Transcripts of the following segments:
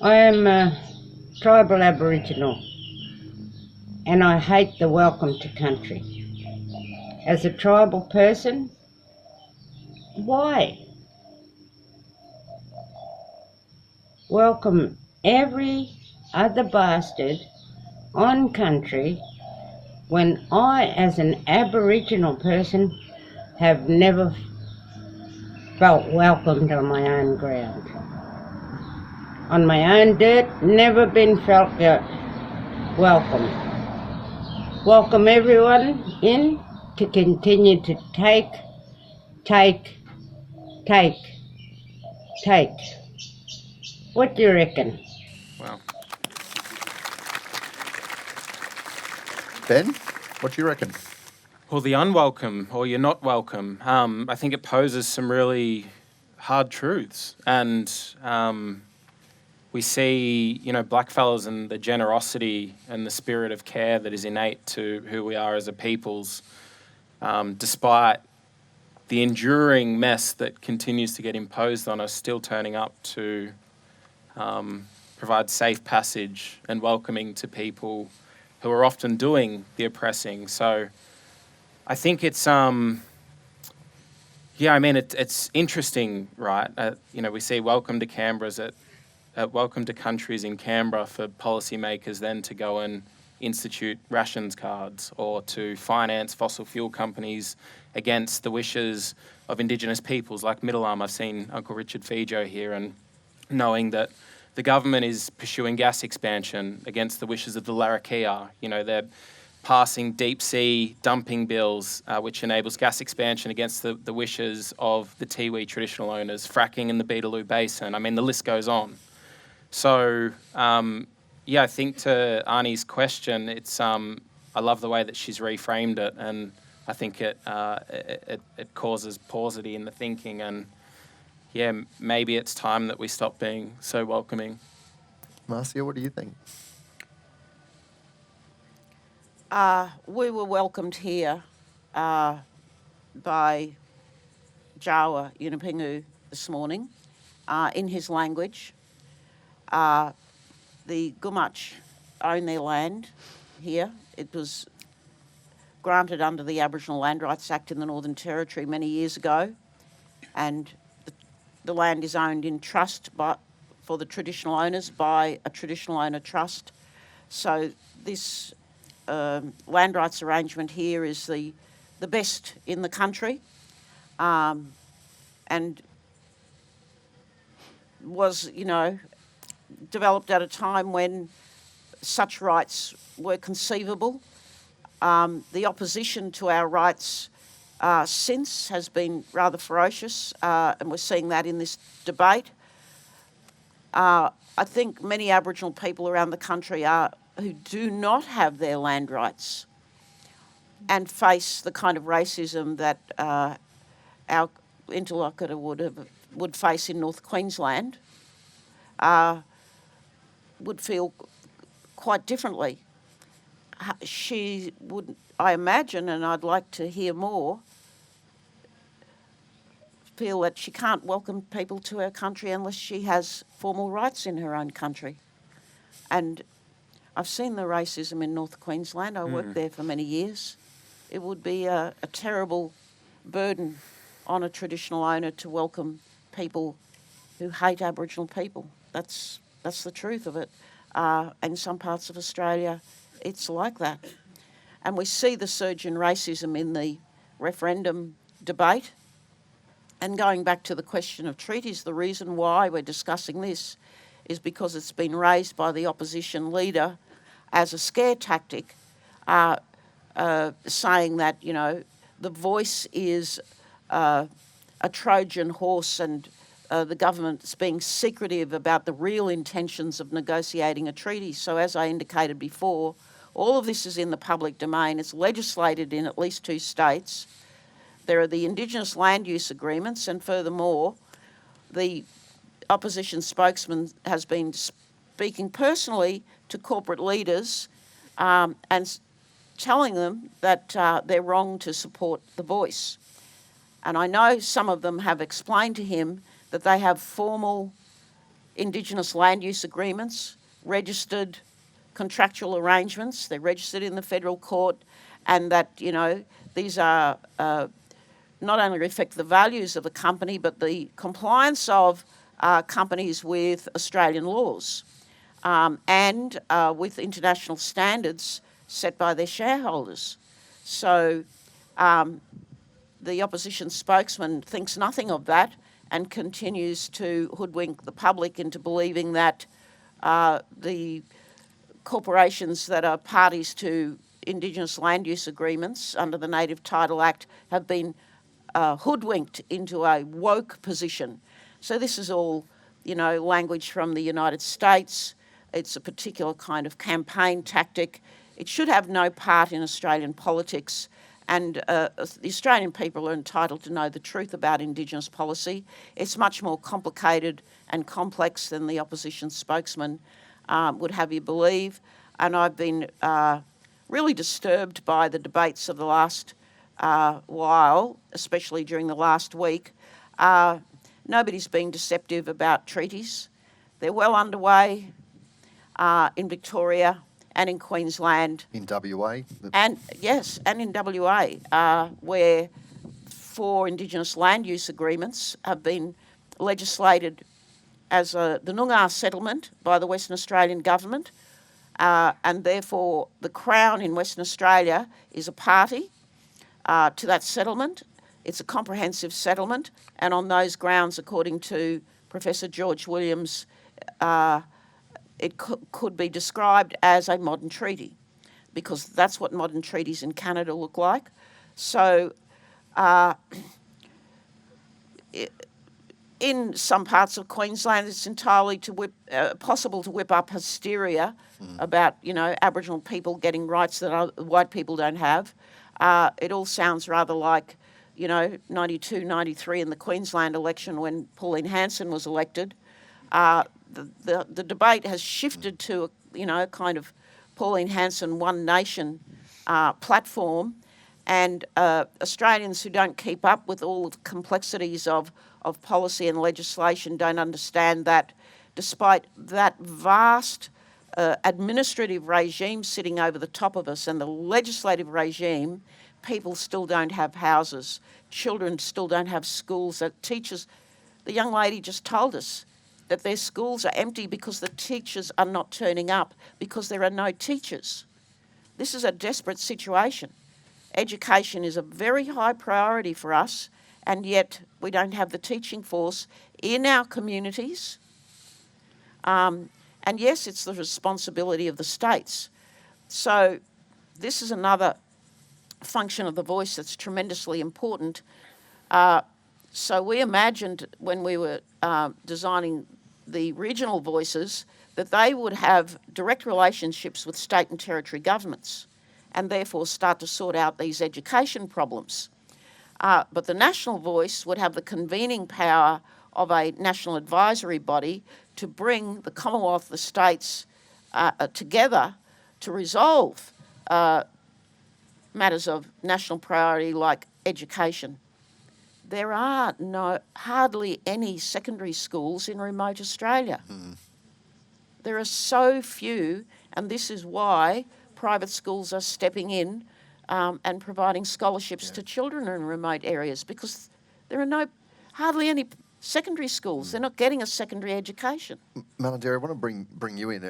I am a tribal Aboriginal and I hate the welcome to country. As a tribal person, why? Welcome every other bastard on country when I, as an Aboriginal person, have never felt welcomed on my own ground. On my own dirt, never been felt welcome. Welcome everyone in to continue to take. What do you reckon? Wow. Ben, what do you reckon? Well, the unwelcome, or you're not welcome, I think it poses some really hard truths. And we see, blackfellas and the generosity and the spirit of care that is innate to who we are as a peoples, despite the enduring mess that continues to get imposed on us, still turning up to provide safe passage and welcoming to people who are often doing the oppressing. So I think it's, it's interesting, right? We see welcome to Canberra's at welcome to countries in Canberra for policymakers then to go and institute rations cards or to finance fossil fuel companies against the wishes of Indigenous peoples like Middle Arm. I've seen Uncle Richard Fijo here, and knowing that the government is pursuing gas expansion against the wishes of the Larrakia. They're passing deep sea dumping bills, which enables gas expansion against the wishes of the Tiwi traditional owners, fracking in the Beetaloo Basin. I mean, the list goes on. So, I think to Arnie's question, it's I love the way that she's reframed it, and I think it causes paucity in the thinking, and maybe it's time that we stop being so welcoming. Marcia, what do you think? We were welcomed here by Jawa Yunupingu this morning in his language. The Gumatj own their land here. It was granted under the Aboriginal Land Rights Act in the Northern Territory many years ago, and the land is owned in trust for the traditional owners by a traditional owner trust. So this land rights arrangement here is the best in the country, and was, developed at a time when such rights were conceivable. The opposition to our rights since has been rather ferocious, and we're seeing that in this debate. I think many Aboriginal people around the country who do not have their land rights and face the kind of racism that our interlocutor would face in North Queensland would feel quite differently. She would, I imagine, and I'd like to hear more, feel that she can't welcome people to her country unless she has formal rights in her own country. And I've seen the racism in North Queensland. I worked there for many years. It would be a terrible burden on a traditional owner to welcome people who hate Aboriginal people. That's the truth of it. In some parts of Australia, it's like that. And we see the surge in racism in the referendum debate. And going back to the question of treaties, the reason why we're discussing this is because it's been raised by the opposition leader as a scare tactic, saying that, the voice is a Trojan horse and the government's being secretive about the real intentions of negotiating a treaty. So as I indicated before, all of this is in the public domain. It's legislated in at least 2 states. There are the Indigenous land use agreements, and furthermore, the opposition spokesman has been speaking personally to corporate leaders and telling them that they're wrong to support the voice. And I know some of them have explained to him that they have formal Indigenous land use agreements, registered contractual arrangements. They're registered in the federal court, and that, you know, these are not only reflect the values of the company, but the compliance of companies with Australian laws and with international standards set by their shareholders. So the opposition spokesman thinks nothing of that and continues to hoodwink the public into believing that the corporations that are parties to Indigenous land use agreements under the Native Title Act have been hoodwinked into a woke position. So this is all, you know, language from the United States. It's a particular kind of campaign tactic. It should have no part in Australian politics, and the Australian people are entitled to know the truth about Indigenous policy. It's much more complicated and complex than the opposition spokesman would have you believe, and I've been really disturbed by the debates of the last while, especially during the last week. Nobody's being deceptive about treaties. They're well underway in Victoria and in Queensland. In WA? And yes, and in WA, where 4 Indigenous land use agreements have been legislated as the Noongar settlement by the Western Australian government, and therefore the Crown in Western Australia is a party to that settlement. It's a comprehensive settlement, and on those grounds, according to Professor George Williams, it could be described as a modern treaty, because that's what modern treaties in Canada look like. So in some parts of Queensland, it's entirely possible to whip up hysteria about, you know, Aboriginal people getting rights that white people don't have. It all sounds rather like, you know, 92, 93 in the Queensland election when Pauline Hanson was elected. The debate has shifted to, you know, a kind of Pauline Hanson One Nation platform, and Australians who don't keep up with all the complexities of policy and legislation don't understand that despite that vast administrative regime sitting over the top of us and the legislative regime, people still don't have houses, children still don't have schools, that teachers, the young lady just told us that their schools are empty because the teachers are not turning up because there are no teachers. This is a desperate situation. Education is a very high priority for us, and yet we don't have the teaching force in our communities. And yes, it's the responsibility of the states. So this is another function of the voice that's tremendously important. So we imagined when we were designing the regional voices that they would have direct relationships with state and territory governments and therefore start to sort out these education problems. But the national voice would have the convening power of a national advisory body to bring the Commonwealth, the states together to resolve matters of national priority like education. There are hardly any secondary schools in remote Australia. There are so few, and this is why private schools are stepping in and providing scholarships to children in remote areas, because there are hardly any secondary schools. They're not getting a secondary education. Malarndirri, I want to bring you in.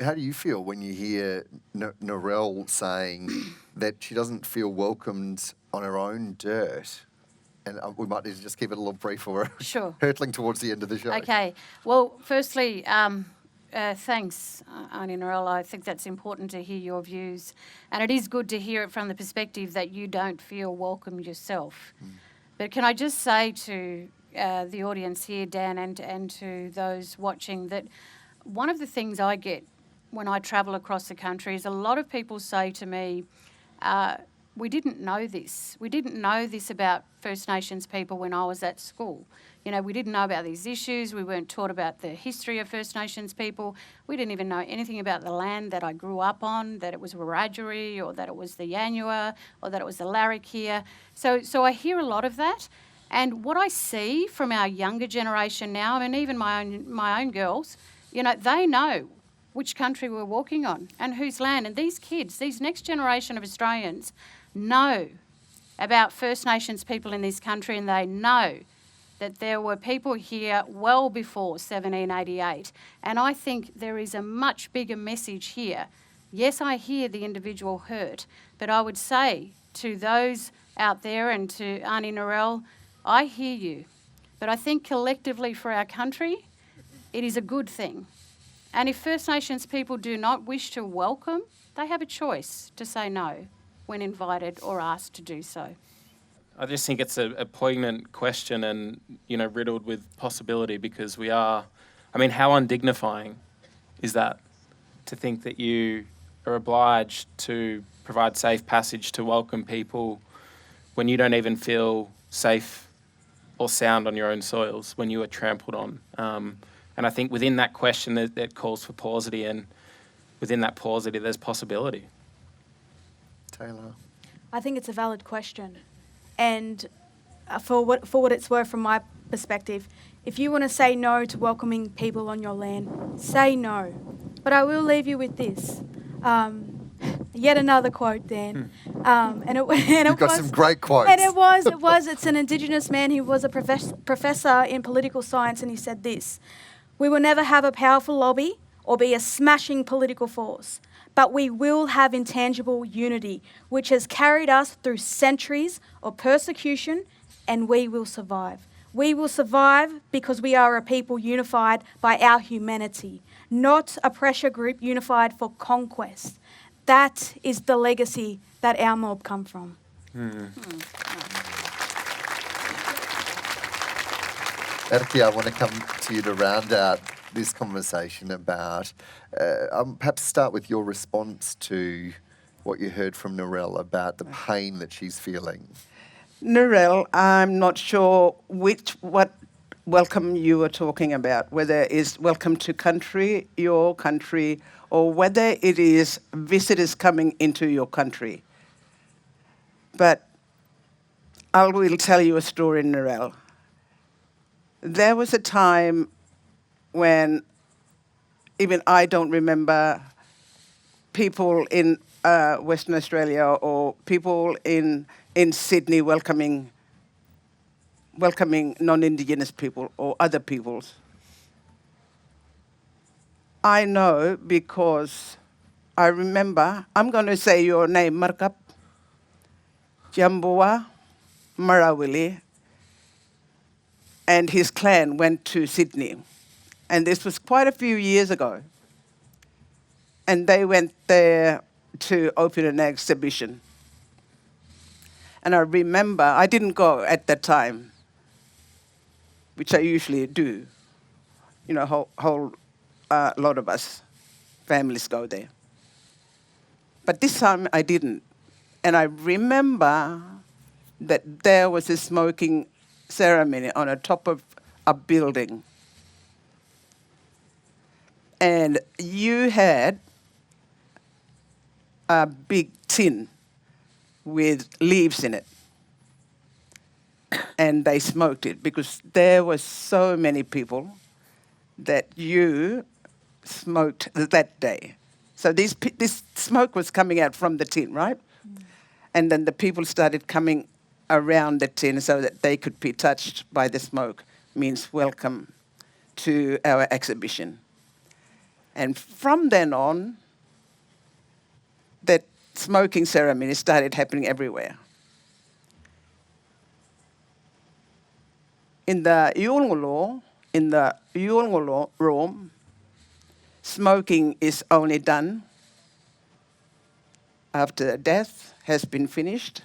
How do you feel when you hear Narelle saying that she doesn't feel welcomed on her own dirt? And we might need to just keep it a little brief for her. Sure. Hurtling towards the end of the show. Okay. Well, firstly, thanks, Aunty Narelle. I think that's important to hear your views. And it is good to hear it from the perspective that you don't feel welcome yourself. But can I just say to the audience here, Dan, and to those watching, that one of the things I get when I travel across the country is a lot of people say to me, we didn't know this. We didn't know this about First Nations people when I was at school. You know, we didn't know about these issues. We weren't taught about the history of First Nations people. We didn't even know anything about the land that I grew up on, that it was Wiradjuri, or that it was the Yolŋu, or that it was the Larrakia. So I hear a lot of that. And what I see from our younger generation now, I mean, even my own girls, they know which country we're walking on and whose land. And these kids, these next generation of Australians, know about First Nations people in this country, and they know that there were people here well before 1788. And I think there is a much bigger message here. Yes, I hear the individual hurt, but I would say to those out there and to Aunty Narelle, I hear you. But I think collectively for our country, it is a good thing. And if First Nations people do not wish to welcome, they have a choice to say no when invited or asked to do so. I just think it's a poignant question and, riddled with possibility, because how undignifying is that, to think that you are obliged to provide safe passage to welcome people when you don't even feel safe or sound on your own soils, when you are trampled on. And I think within that question that calls for paucity, and within that paucity there's possibility. Taylah. I think it's a valid question. And for what it's worth from my perspective, if you want to say no to welcoming people on your land, say no. But I will leave you with this. Yet another quote, Dan. You've got some great quotes. And it's an Indigenous man who was a professor in political science, and he said this: "We will never have a powerful lobby or be a smashing political force, but we will have intangible unity, which has carried us through centuries of persecution, and we will survive. We will survive because we are a people unified by our humanity, not a pressure group unified for conquest. That is the legacy that our mob come from." Merrki, I want to come to you to round out this conversation about, perhaps start with your response to what you heard from Narelle about the pain that she's feeling. Narelle, I'm not sure what welcome you are talking about, whether it's welcome to country, your country, or whether it is visitors coming into your country. But I will tell you a story, Narelle. There was a time when even I don't remember people in Western Australia or people in Sydney welcoming non-Indigenous people or other peoples. I know because I remember, I'm going to say your name, Merrki, Jamboa, Marawili, and his clan went to Sydney. And this was quite a few years ago. And they went there to open an exhibition. And I remember, I didn't go at that time, which I usually do. Whole lot of us, families go there. But this time I didn't. And I remember that there was a smoking ceremony on the top of a building. And you had a big tin with leaves in it. And they smoked it because there were so many people that you smoked that day. So this smoke was coming out from the tin, right? And then the people started coming around the tin so that they could be touched by the smoke, means welcome to our exhibition. And from then on, that smoking ceremony started happening everywhere. In the Yolŋu law, smoking is only done after death has been finished,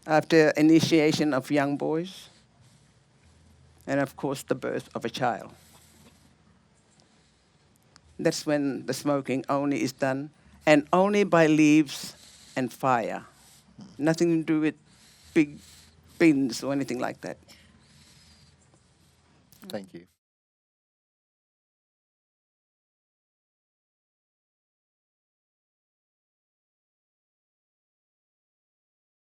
after initiation of young boys, and of course the birth of a child. That's when the smoking only is done, and only by leaves and fire. Nothing to do with big bins or anything like that. Thank you.